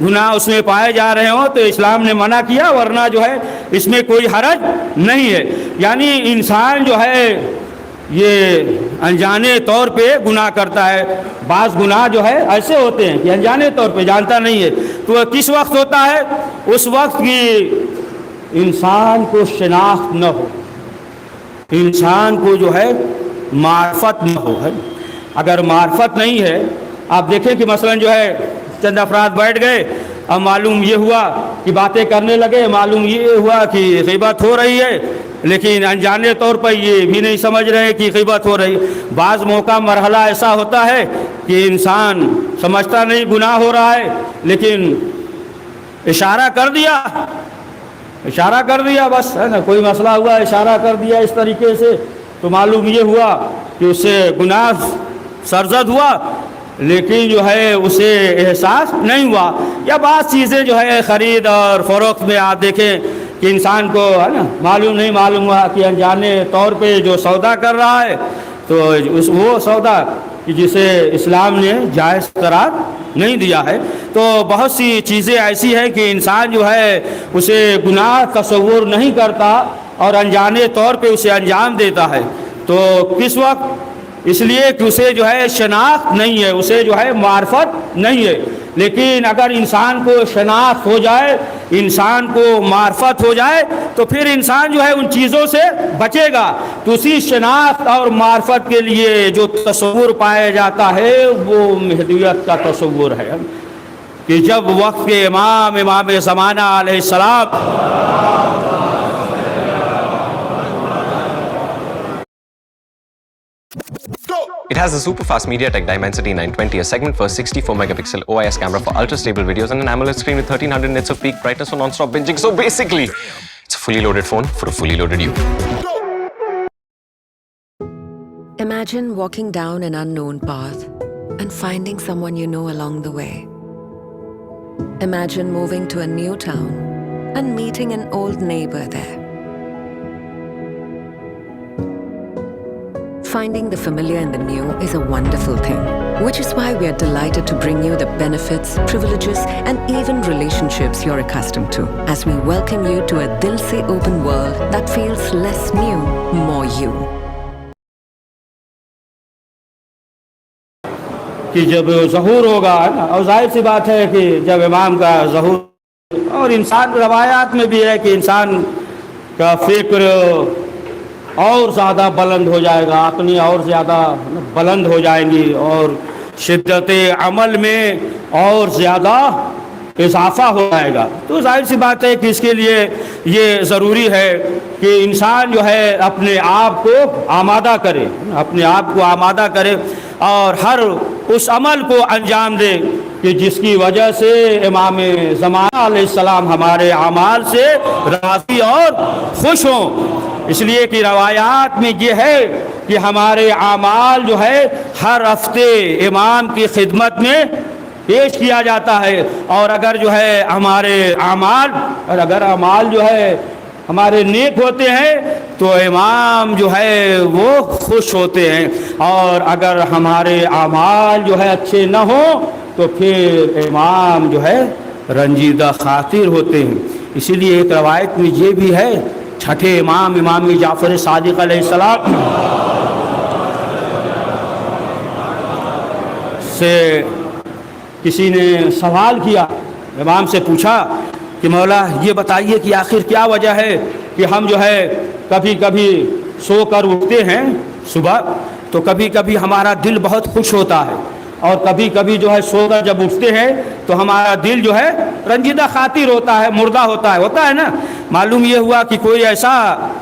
گناہ اس میں پائے جا رہے ہوں تو اسلام نے منع کیا، ورنہ جو ہے اس میں کوئی حرج نہیں ہے. یعنی انسان جو ہے یہ انجانے طور پہ گناہ کرتا ہے. بعض گناہ جو ہے ایسے ہوتے ہیں کہ انجانے طور پہ جانتا نہیں ہے. تو کس وقت ہوتا ہے؟ اس وقت کی انسان کو شناخت نہ ہو، انسان کو جو ہے معرفت نہ ہو. اگر معرفت نہیں ہے، آپ دیکھیں کہ مثلا جو ہے چند افراد بیٹھ گئے، اب معلوم یہ ہوا کہ باتیں کرنے لگے، معلوم یہ ہوا کہ غیبت ہو رہی ہے، لیکن انجانے طور پر یہ بھی نہیں سمجھ رہے کہ غیبت ہو رہی. بعض موقع مرحلہ ایسا ہوتا ہے کہ انسان سمجھتا نہیں گناہ ہو رہا ہے، لیکن اشارہ کر دیا بس، ہے نا، کوئی مسئلہ ہوا اشارہ کر دیا اس طریقے سے، تو معلوم یہ ہوا کہ اس سے گناہ سرزد ہوا، لیکن جو ہے اسے احساس نہیں ہوا. یا بعض چیزیں جو ہے خرید اور فروخت میں آپ دیکھیں کہ انسان کو ہے نا معلوم ہوا کہ انجانے طور پہ جو سودا کر رہا ہے تو وہ سودا جسے اسلام نے جائز قرار نہیں دیا ہے. تو بہت سی چیزیں ایسی ہیں کہ انسان جو ہے اسے گناہ تصور نہیں کرتا اور انجانے طور پہ اسے انجام دیتا ہے. تو کس وقت؟ اس لیے کہ اسے جو ہے شناخت نہیں ہے، اسے جو ہے معرفت نہیں ہے. لیکن اگر انسان کو شناخت ہو جائے، انسان کو معرفت ہو جائے، تو پھر انسان جو ہے ان چیزوں سے بچے گا. تو اسی شناخت اور معرفت کے لیے جو تصور پایا جاتا ہے وہ مہدیت کا تصور ہے کہ جب وقت کے امام زمانہ علیہ السلام It has a super fast MediaTek Dimensity 920, a segment first 64 megapixel OIS camera for ultra stable videos, and an AMOLED screen with 1300 nits of peak brightness for non-stop binging. So basically, it's a fully loaded phone for a fully loaded you. Imagine walking down an unknown path and finding someone you know along the way. Imagine moving to a new town and meeting an old neighbor there. Finding the familiar in the new is a wonderful thing, which is why we are delighted to bring you the benefits, privileges, and even relationships you're accustomed to, as we welcome you to a Dil Se open world that feels less new, more you. کہ جب ظہور ہوگا نا، اور ظاہر سی بات ہے کہ جب امام کا ظہور، اور انسان روایات میں بھی ہے کہ انسان کا فکر اور زیادہ بلند ہو جائے گا، عقلی اور زیادہ بلند ہو جائیں گی، اور شدت عمل میں اور زیادہ اضافہ ہو جائے گا. تو ظاہر سی بات ہے کہ اس کے لیے یہ ضروری ہے کہ انسان جو ہے اپنے آپ کو آمادہ کرے اور ہر اس عمل کو انجام دے کہ جس کی وجہ سے امام زمانہ علیہ السلام ہمارے اعمال سے راضی اور خوش ہوں. اس لیے کہ روایات میں یہ ہے کہ ہمارے اعمال جو ہے ہر ہفتے امام کی خدمت میں پیش کیا جاتا ہے، اور اگر جو ہے ہمارے اعمال جو ہے ہمارے نیک ہوتے ہیں تو امام جو ہے وہ خوش ہوتے ہیں، اور اگر ہمارے اعمال جو ہے اچھے نہ ہوں تو پھر امام جو ہے رنجیدہ خاطر ہوتے ہیں. اسی لیے ایک روایت میں یہ بھی ہے، چھٹے امام جعفر صادق علیہ السلام سے کسی نے سوال کیا، امام سے پوچھا کہ مولا یہ بتائیے کہ آخر کیا وجہ ہے کہ ہم جو ہے کبھی کبھی سو کر اٹھتے ہیں صبح تو کبھی کبھی ہمارا دل بہت خوش ہوتا ہے، اور کبھی کبھی جو ہے سو کر جب اٹھتے ہیں تو ہمارا دل جو ہے رنجیدہ خاطر ہوتا ہے، مردہ ہوتا ہے نا. معلوم یہ ہوا کہ کوئی ایسا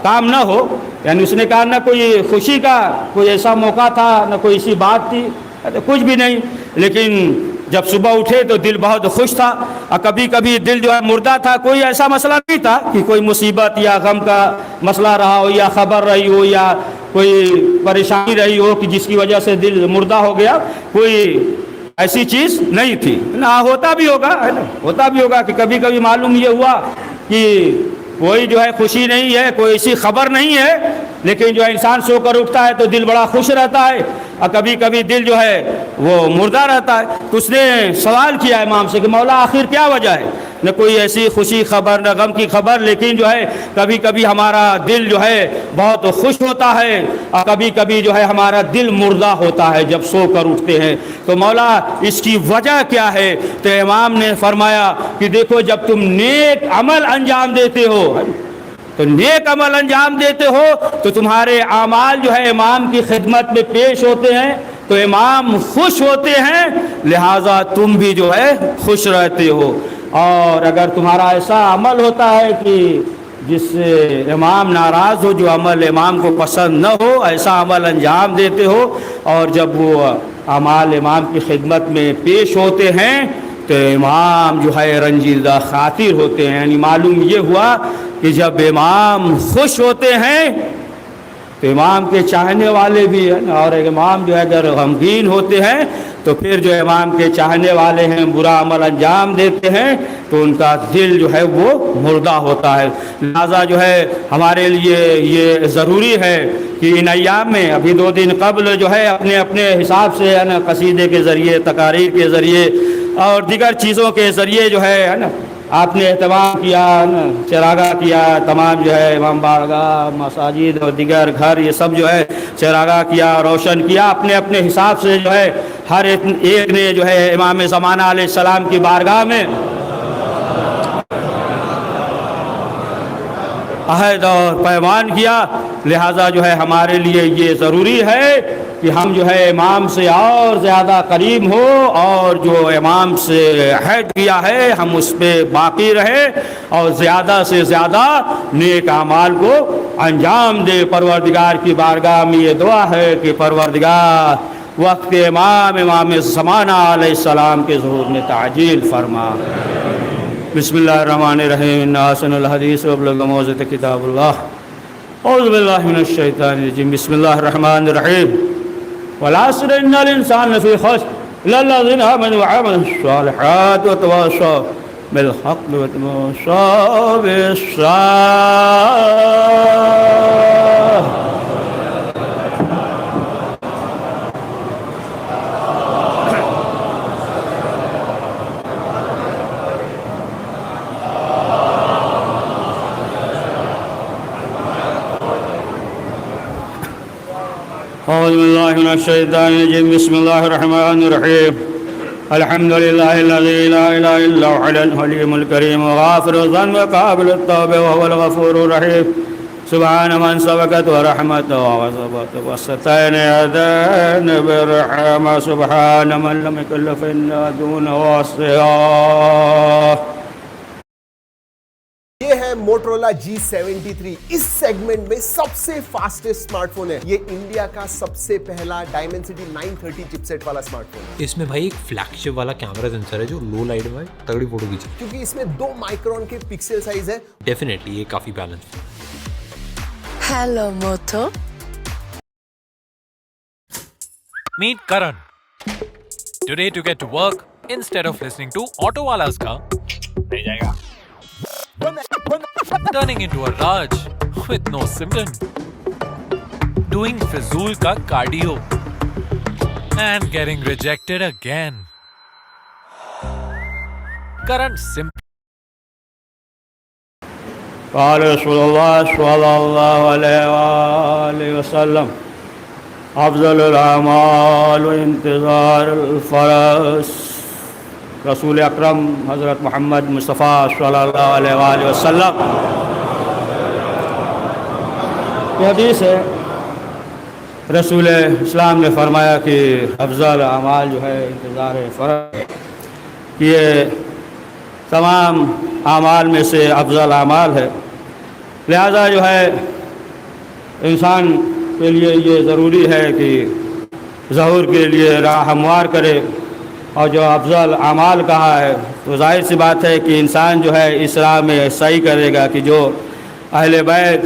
کام نہ ہو، یعنی اس نے کہا نہ کوئی خوشی کا کوئی ایسا موقع تھا، نہ کوئی ایسی بات تھی، کچھ بھی نہیں، لیکن جب صبح اٹھے تو دل بہت خوش تھا، اور کبھی کبھی دل جو ہے مردہ تھا. کوئی ایسا مسئلہ نہیں تھا کہ کوئی مصیبت یا غم کا مسئلہ رہا ہو، یا خبر رہی ہو، یا کوئی پریشانی رہی ہو کہ جس کی وجہ سے دل مردہ ہو گیا. کوئی ایسی چیز نہیں تھی. ہوتا بھی ہوگا کہ کبھی کبھی معلوم یہ ہوا کہ کوئی جو ہے خوشی نہیں ہے، کوئی ایسی خبر نہیں ہے، لیکن جو انسان سو کر اٹھتا ہے تو دل بڑا خوش رہتا ہے، اور کبھی کبھی دل جو ہے وہ مردہ رہتا ہے. تو اس نے سوال کیا امام سے کہ مولا آخر کیا وجہ ہے؟ نہ کوئی ایسی خوشی خبر نہ غم کی خبر، لیکن جو ہے کبھی کبھی ہمارا دل جو ہے بہت خوش ہوتا ہے اور کبھی کبھی جو ہے ہمارا دل مردہ ہوتا ہے جب سو کر اٹھتے ہیں. تو مولا اس کی وجہ کیا ہے؟ تو امام نے فرمایا کہ دیکھو جب تم نیک عمل انجام دیتے ہو تو نیک عمل انجام دیتے ہو تو تمہارے اعمال جو ہے امام کی خدمت میں پیش ہوتے ہیں تو امام خوش ہوتے ہیں، لہٰذا تم بھی جو ہے خوش رہتے ہو. اور اگر تمہارا ایسا عمل ہوتا ہے کہ جس سے امام ناراض ہو، جو عمل امام کو پسند نہ ہو، ایسا عمل انجام دیتے ہو اور جب وہ اعمال امام کی خدمت میں پیش ہوتے ہیں تو امام جو ہے رنجیدہ خاطر ہوتے ہیں. یعنی معلوم یہ ہوا کہ جب امام خوش ہوتے ہیں تو امام کے چاہنے والے بھی ہیں، اور امام جو ہے اگر غمگین ہوتے ہیں تو پھر جو امام کے چاہنے والے ہیں برا عمل انجام دیتے ہیں تو ان کا دل جو ہے وہ مردہ ہوتا ہے. لہٰذا جو ہے ہمارے لیے یہ ضروری ہے کہ ان ایام میں ابھی 2 دن قبل جو ہے اپنے اپنے حساب سے ہے نا قصیدے کے ذریعے، تقاریر کے ذریعے اور دیگر چیزوں کے ذریعے جو ہے نا آپ نے اہتمام کیا، چراغاں کیا، تمام جو ہے امام بارگاہ، مساجد اور دیگر گھر یہ سب جو ہے چراغاں کیا، روشن کیا. اپنے اپنے حساب سے جو ہے ہر ایک نے جو ہے امام زمانہ علیہ السلام کی بارگاہ میں عہد اور پیمان کیا. لہٰذا جو ہے ہمارے لیے یہ ضروری ہے کہ ہم جو ہے امام سے اور زیادہ قریب ہو اور جو امام سے عہد کیا ہے ہم اس پہ باقی رہے اور زیادہ سے زیادہ نیک اعمال کو انجام دے. پروردگار کی بارگاہ میں یہ دعا ہے کہ پروردگار وقت امام زمانہ علیہ السلام کے ظہور میں تعجیل فرما. بسم اللہ الرحمن الرحیم. ان احسن الحدیث وابلغ موعظۃ کتاب اللہ. اعوذ باللہ من الشیطان الرجیم. بسم اللہ الرحمن الرحیم. والعصر ان الانسان لفی خسر الا الذین آمنوا وعملوا الصالحات وتواصوا بالحق وتواصوا بالصبر. أعوذ بالله من الشيطان الرجيم. بسم الله الرحمن الرحيم. الحمد لله الذي لا إله إلا هو الحليم الكريم وغافر الذنب وقابل التوب وهو الغفور الرحيم. سبحان من سبقت ورحمته وغضبت وستين يدين بالرحمة. سبحان من لم يكلف إلا دون وصياه. یہ ہے موٹرولا G73. اس سیگمنٹ میں سب سے فاسٹسٹ اسمارٹ فون ہے. یہ انڈیا کا سب سے پہلا ڈائمنسٹی 930 چپ سیٹ والا اسمارٹ فون ہے. اس میں بھائی ایک فلیگ شپ والا کیمرہ سینسر ہے جو لو لائٹ میں تگڑی فوٹو کھینچے کیونکہ اس میں 2 مائکرون کے پکسل سائز ہے. ڈیفینیٹلی یہ کافی balance. Hello, Moto. Meet Karan. Today to get to work, instead of listening to Auto Wala's ka, turning into a Raj with no Simran, doing Fizul ka cardio, and getting rejected again. Karan simply قال رسول الله صلى الله عليه وآله وسلم افضل الاعمال انتظار الفرس. رسول اکرم حضرت محمد مصطفیٰ صلی اللہ علیہ وآلہ وسلم یہ حدیث ہے. رسول اسلام نے فرمایا کہ افضل اعمال جو ہے انتظار فرس. یہ تمام اعمال میں سے افضل اعمال ہے. لہذا جو ہے انسان کے لیے یہ ضروری ہے کہ ظہور کے لیے راہ ہموار کرے. اور جو افضل اعمال کہا ہے تو ظاہر سی بات ہے کہ انسان جو ہے اس راہ میں صحیح کرے گا کہ جو اہل بیت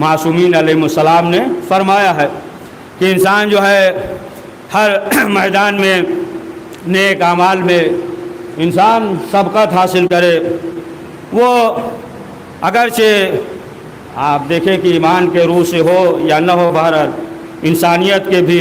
معصومین علیہ السلام نے فرمایا ہے کہ انسان جو ہے ہر میدان میں نیک اعمال میں انسان سبقت حاصل کرے. وہ اگرچہ آپ دیکھیں کہ ایمان کے روح سے ہو یا نہ ہو، بہرحال انسانیت کے بھی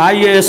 IAS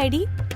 ID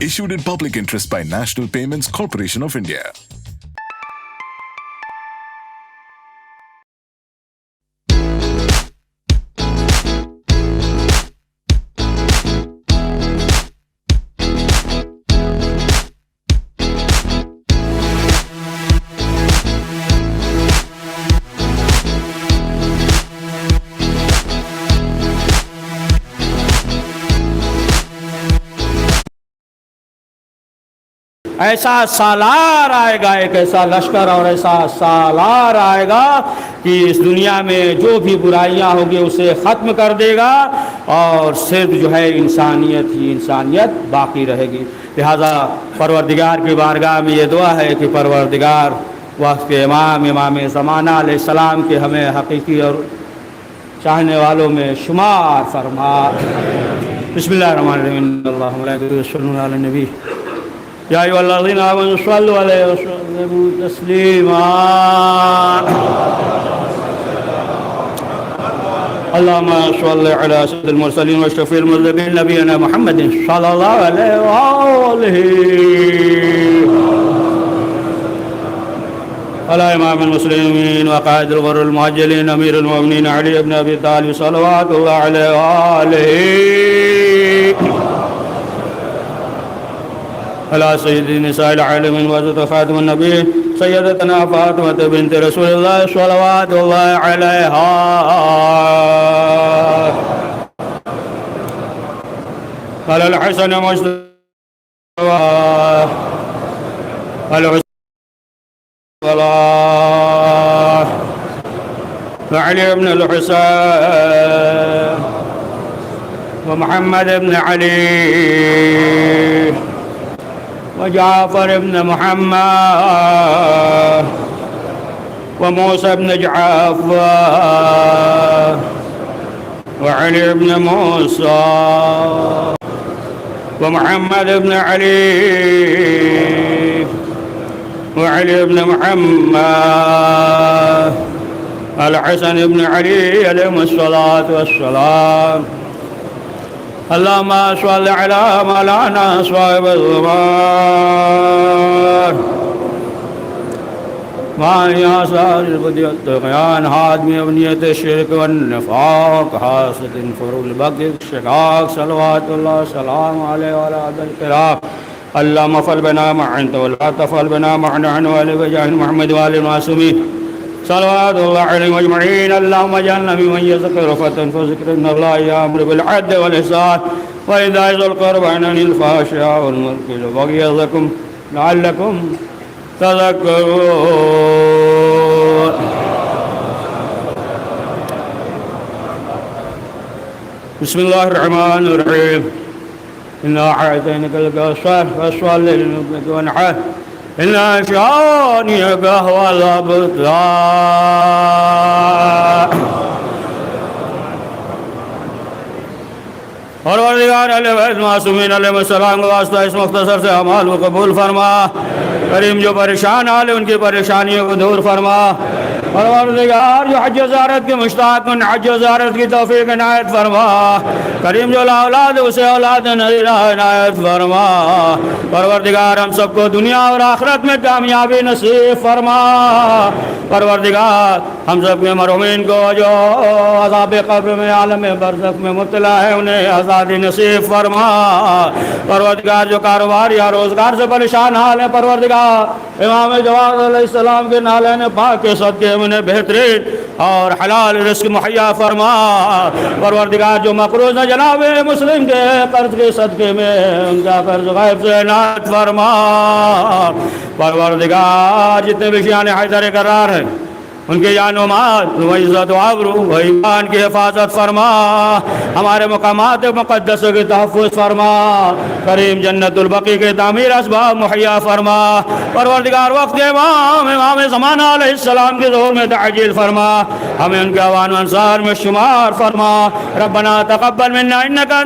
Issued in public interest by National Payments Corporation of India. ایسا سالار آئے گا, ایک ایسا لشکر اور ایسا سالار آئے گا کہ اس دنیا میں جو بھی برائیاں ہوگی اسے ختم کر دے گا اور صرف جو ہے انسانیت ہی انسانیت باقی رہے گی. لہذا پروردگار کی بارگاہ میں یہ دعا ہے کہ پروردگار وقت کے امام زمانہ علیہ السلام کے ہمیں حقیقی اور چاہنے والوں میں شمار فرما. بسم اللہ الرحمن الرحیم. اللہم ملائکۃ یصلون علی النبی یا ایھا الذین آمنوا صلوا علیہ وسلموا تسلیما. اللہم صل علی سید المرسلین واشرف المرسلین نبینا محمد صلی اللہ علیہ وآلہ على امام المسلمين وقائد الغر المعجلين امير المؤمنين علي بن ابي طالب صلوات الله عليه واله على سيد النساء العالمين وزوجة خاتم النبي سيدتنا فاطمة بنت رسول الله صلوات الله عليها على الحسن مجتبى وعلي بن الحسين ومحمد بن علي وجعفر بن محمد وموسى بن جعفر وعلي بن موسى ومحمد بن علي وعلي بن محمد الحسن بن علي عليهم الصلاة والسلام. اللهم صل على مولانا صاحب الزمان وعلى آثار البدع والطغيان هادم أبنية الشرك والنفاق حاسد فرول البغي الشقاق صلوات الله وسلامه عليه وعلى آله الكرام. اللهم افعل بنا ما انت ولا تفعل بنا ما نحن ولا بجاه محمد وآل المعصومين صلوات الله عليهم اجمعين. اللهم اجعلنا ممن يذكر فذكر ان الله يأمر بالعدل والإحسان وإيتاء ذي القربى وينهى عن الفحشاء والمنكر والبغي يعظكم لعلكم تذكرون. بسم الله الرحمن الرحيم. إنا أعطيناك الكوثر فصل لربك وانحر إن شانئك هو الأبتر. پروردگار علیہ بیت معصومین علیہ السلام کا واسطہ اس مختصر سے اعمال کو قبول فرما. کریم جو پریشان حال ہے ان کی پریشانیوں کو دور فرما. پروردگار جو حج و زیارت کے مشتاق ان حج و زیارت کی توفیق عنایت فرما. کریم جو لا اولاد اسے اولاد عنایت فرما. پروردگار ہم سب کو دنیا اور آخرت میں کامیابی نصیب فرما. پروردگار ہم سب کے مرحومین کو جو عذاب قبر میں عالم برزخ میں مبتلا ہے انہیں آزادی نصیب فرما. پروردگار جو کاروبار یا روزگار سے پریشان حال ہے پروردگار امام جواد علیہ السلام کے نالین پاک کے صدقے انہیں بہترین اور حلال رزق مہیا فرما. پروردگار جو مقروض ہے جناب مسلم کے قرض کے صدقے میں ان کا قرض غیب سے عنایت فرما. پروردگار جتنے بھی شیعان حیدر قرار ہیں ان کے جان و مال و عزت و آبرو و ایمان کی حفاظت فرما. ہمارے مقامات مقدس کے تحفظ فرما. کریم جنت البقیع کے تعمیر اسباب مہیا فرما. پروردگار وقت امام زمانہ علیہ السلام کے ظہور میں تعجیل فرما. ہمیں ان کے اوان و انصار میں شمار فرما. ربنا تقبل منا انک